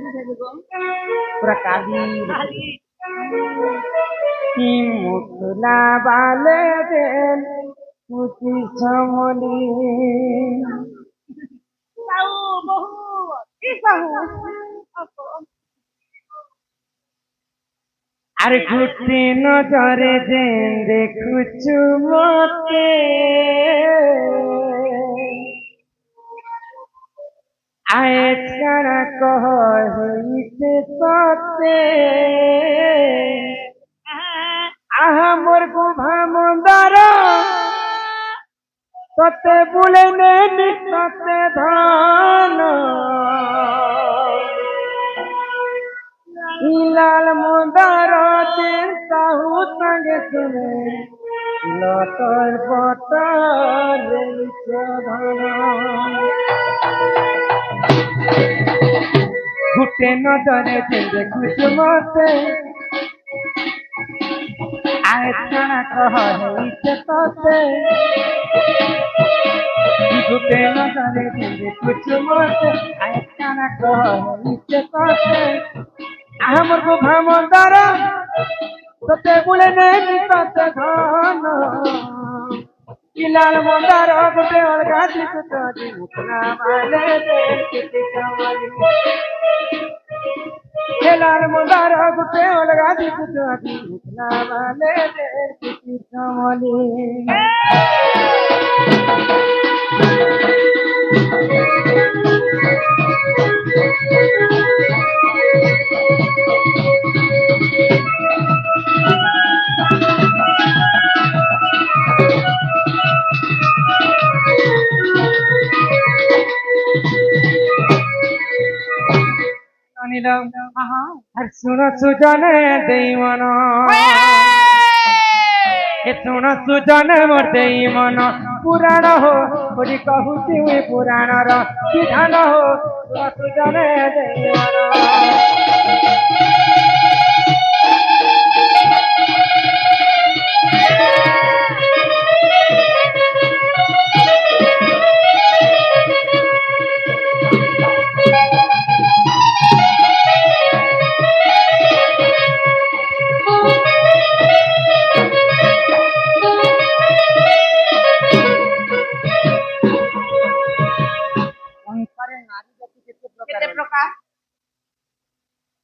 पूरा काली की मुखला बाले देन मुझी समली আরে ঘুরতে নজরে যে দেখুছু মতে আয়ে ছাড়া কহ হইতে সতে আহা মোর গুভা মন্দার সতে বুলে নে সতে ধন লাল মন্দার দিন সাহু সঙ্গে শুনে লতর পতর ঘুটে নজরে যে দেখুছ মতে আয় ছাড়া কহ হইতে ততে ঘুটে নজরে যে দেখুছ মতে আয় ছাড়া কহ হইতে ততে আমার গোভা মন্দার সতে বলে নেই সতে ধন লাল মন্দার গোটে অলগা দিশে মুখনা মালে লাল মন্দার গোটে অলগা দিশে মুখনা মালে কমলি আর শুনো সুজনে দেই মন শুনো সুজনে মোর দেই মন পুরাণ হো বলি কহুছি মুই পুরাণর বিধান হো শুনো সুজনে দেই মন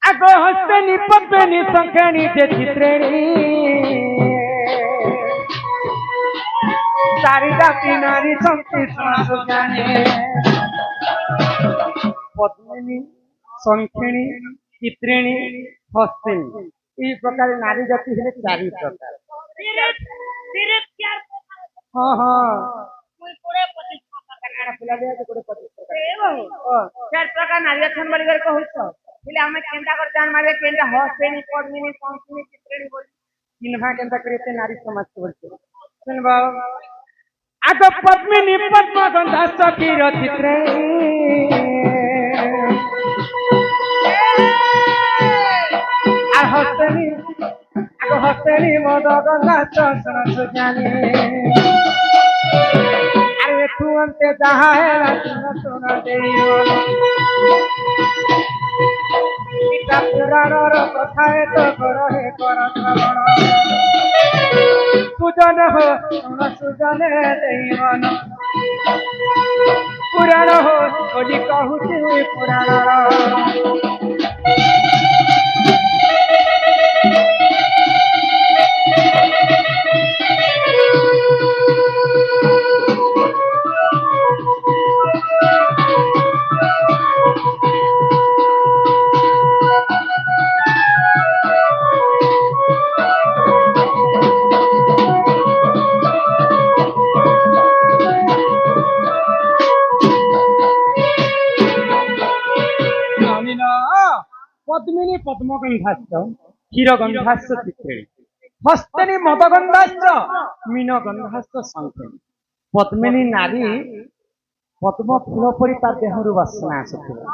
আগে হস্তেনি পদ্মেনি শঙ্খেনি যে চিত্রেণী চারি জাতি নারী সংকৃষ্ণ জানে পদ্মিনী শঙ্খিনী চিত্রিণী হস্তিনী এই প্রকার নারী জাতি হলে চারি প্রকার হ্যাঁ হ্যাঁ চার প্রকার নারী অছেন বলি করে কହୁଛ বলে আমি কেনটা করে জান মারে কেনটা হস্তিনী পদ্মিনী শঙ্খিনী চিত্রিণী বলি চিহ্না কেনটা করে এতে নারী সমাজ বলছে শুনবা আগ পদ্মিনী পদ্মগন্ধা সখীর চিত্রিণী আর হস্তিনী আগ হস্তিনী মদগন্ধা চন্দন সুজানি আরে তুমতে যাহা হেলা শুন দেই এটা পুরাণর কথা এত করহে কর শ্রবণ সুজন হো শুন সুজনে দেই মন পুরাণ হো বলি কহুছি পুরাণর পদ্মিনী পদ্মগন্ধাশ্চ ক্ষীরগন্ধাশ্চ চিত্রিণী হস্তিনী মদগন্ধাশ্চ মীনগন্ধাশ্চ শঙ্খিনী পদ্মিনী নারী পদ্ম ফুল পরি তার দেহরু বাসনা আসুଥିଲା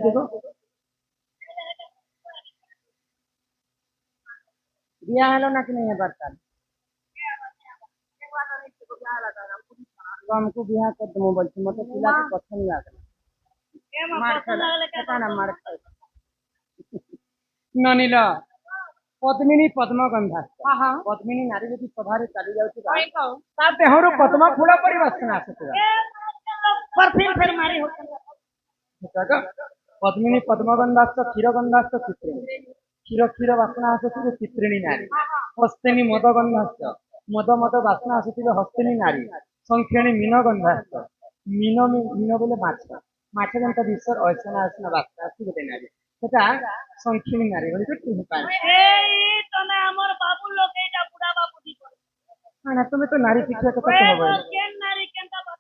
দেখো বিয়া হলো নাকি নেই এবার তার तुमको बिहा कर दमो बोल मत पिला के पसंद लागल मार खाए ननीला पद्मिनी पद्मगंधा पद्मिनी नारी यदि सभारे चली जाउछि ता देहरु पद्म फूल परि वासना आसुछि परफ्यूम फिर मारी होता पद्मिनी पद्मगंधाश्च क्षीरगंधाश्च चित्रिणी क्षीर क्षीर वासना आसुछि चित्रिणी नारी हस्तिनी मदगंधाश्च मद मद वासना आसुछि हस्तिनी नारी संख्यणी मीनगंधाश्च मीन बोले माछ माछ जंता विश्वर ऐसना ऐसना वासना आसुछि गोटे नारी सेटा संख्यणी नारी बोली तो पाए ए तने हमर बाबू लोग एटा बुढ़ा बाबू दी ना तुम तो नारी शिक्षा तो कते होबे केन नारी केनता बात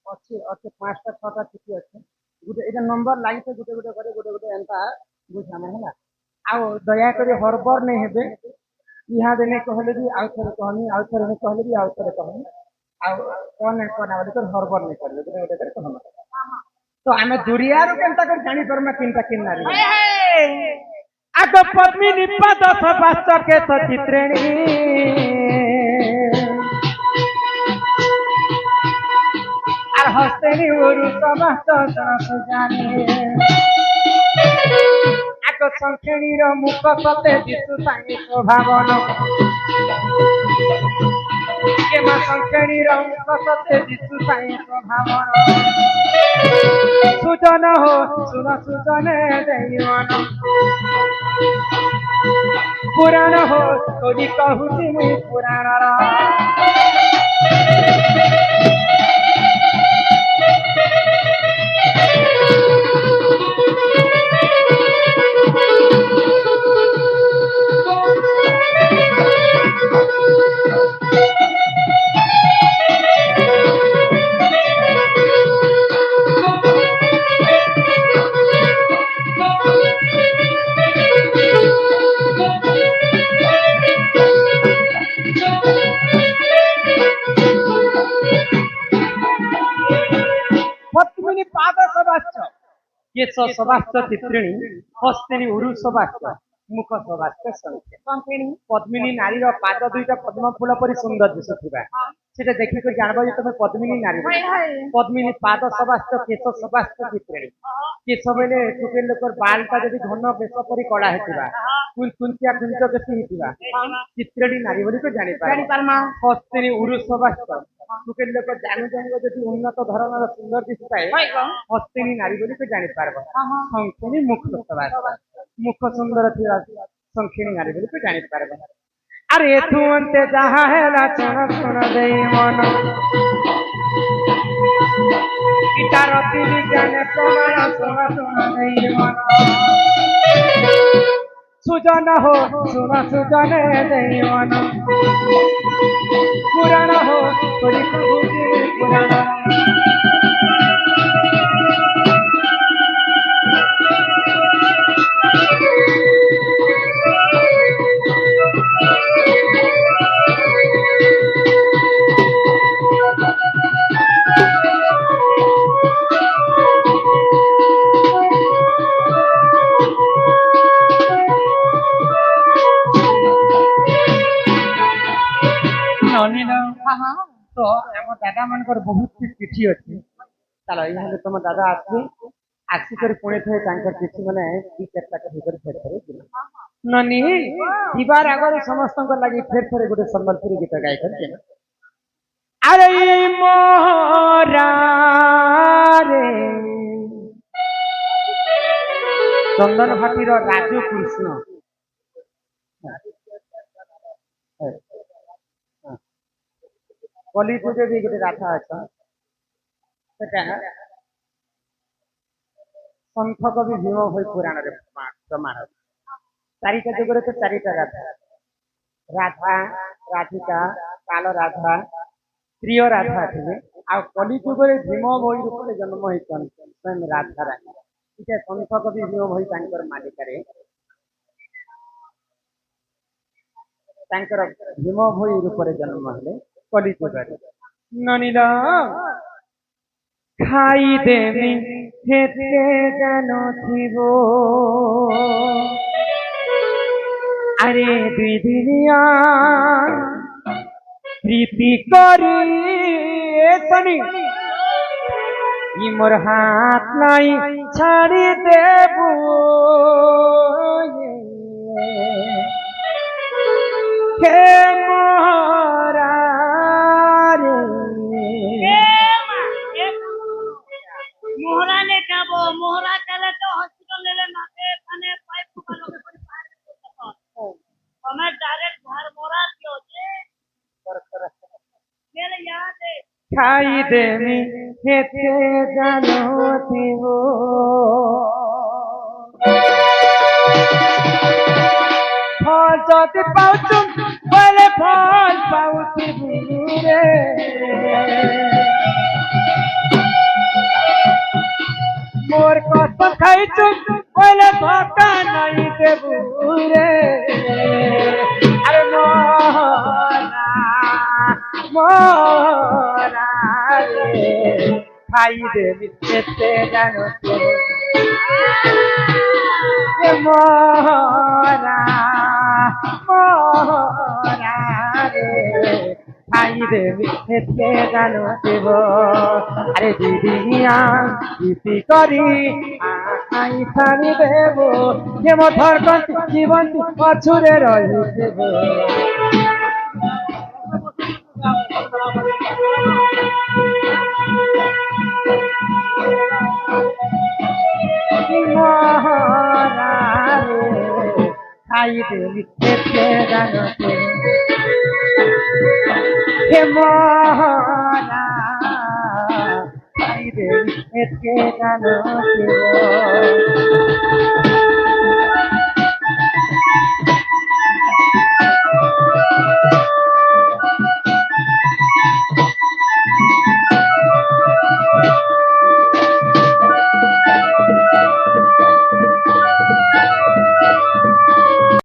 अच्छे अच्छे पांचटा छटा चिठी अच्छे गोटे एटा नंबर लागि तो गोटे गोटे करे गोटे गोटे एंता बुझाना है आ दया करी हरबर नहीं हेबे यहाँ देने कहले भी आउ थरे कहनी आउ थरे नहीं कहले भी आउ थरे कहनी आ कोन नहीं कोना वाली तो हरबर नहीं करबे गोटे गोटे करे कहना तो आमे दुरियारो केनता कर जानी परमा किनता किन्नारी आग पद्मिनी पद सभास्त के सचित्रिणी আর হস্তেনি উরু সমস্ত জানে এক সংখ্যাণীর মুখ সতে দিশু সাই স্বভাবন কেমা সংখ্যাণীর মুখ সতে দিশু সাই স্বভাবন সুজন হো সুন সুজনে দেইমন পুরাণ হো তোরি কহুছি মুই পুরাণর पद्मिनी पाद सभाश्च केश सभाश्च चित्रिणी हस्तिनी उरु सभाश्च मुख सभाश्च संख्यणी पद्मिनी नारीर पाद दुईटा पद्म फूल परि सुंदर दिसुथिबा सेटा देखि को जानबा जे तमे पद्मिनी नारी पद्मिनी पाद सभाश्च केश सभाश्च चित्रिणी केश बेले टुके लोकर बालटा जदि घन बेस परि कड़ा हेतिबा कुल कुंचिया कुंच केसी हेतिबा चित्रिणी नारी बोली को जानि पारमा हस्तिनी उरु सभाश्च टुके लोक जानु जानु जदि उन्नत धरणर सुंदर दिसुताए हस्तिनी नारी बोली को जानि पारबो संख्यणी मुख सभाश्च मुख सुंदर थिबा संख्यणी नारी बोली को जानि पारबो अरे तू अंते जहा है ना सुन सुन देई मन गिटार तिली गाने प्रमाण सुन सुन देई मन सुजन हो सुन सुजने देई मन पुराण हो तोरी कबूती पुराण तो आम दादा मान बहुत सी चिठी अच्छी चलो ये तुम दादा आसबे आसिक पुणे थे चिठी मैंने दी चार भर फेर फेर ननी जीवार आगर समस्त लगे फेर फेर गोटे सम्बलपुरी गीत गाय कर अरे मोहरा रे चंदन भाटीर राजू कृष्ण कलिजुगे भी गोटे राधा अच्छा संथ कवि भीम भई पुराण प्रमाण चारिटा जुगरे तो चारिटा राधा राधा राधिका काल राधा प्रिय राधा थे आ कलिजुगे भीम भई रूप में जन्म होता स्वयं राधा रानी इटा संथ कवि भीम भई मालिकारे भीम भई रूप में जन्म हेले कलिजुगे ननीला खाई देवी हेते जानो थिबो আরে দুই দুনিয়া প্রীতি করি শনি মোর হাত নাই ছাড়ি দেব হে মোরা রে মোহরা নে যাবো মোহরা চলে তো হসপিটালে নাকে কানে পাইপ লগে করে পার તમે ડાયરેક્ટ ઘર મોરા થયો છે મેરે યાદ હે খাই দেমি হেতে জানো দিব ফল যদি পাউছু বলে ফল পাউছি রে মোর কত খাইছু বলে ধোকা নাই দেবু রে আরে মোরা মোরা রে খাই দেবি খেতে জানো তো এ মোরা মোরা রে খাই দেবি খেতে জানো দেব আরে দিদিয়া ইতি করি খাই ছাড়ি দেব যে মথর কন্তি জীবন্তি অছুরে রহি দেব মোরা রে খাই দেবি খেতে জানো দেব হে মোরা খাই দেবি খেতে জানো দেব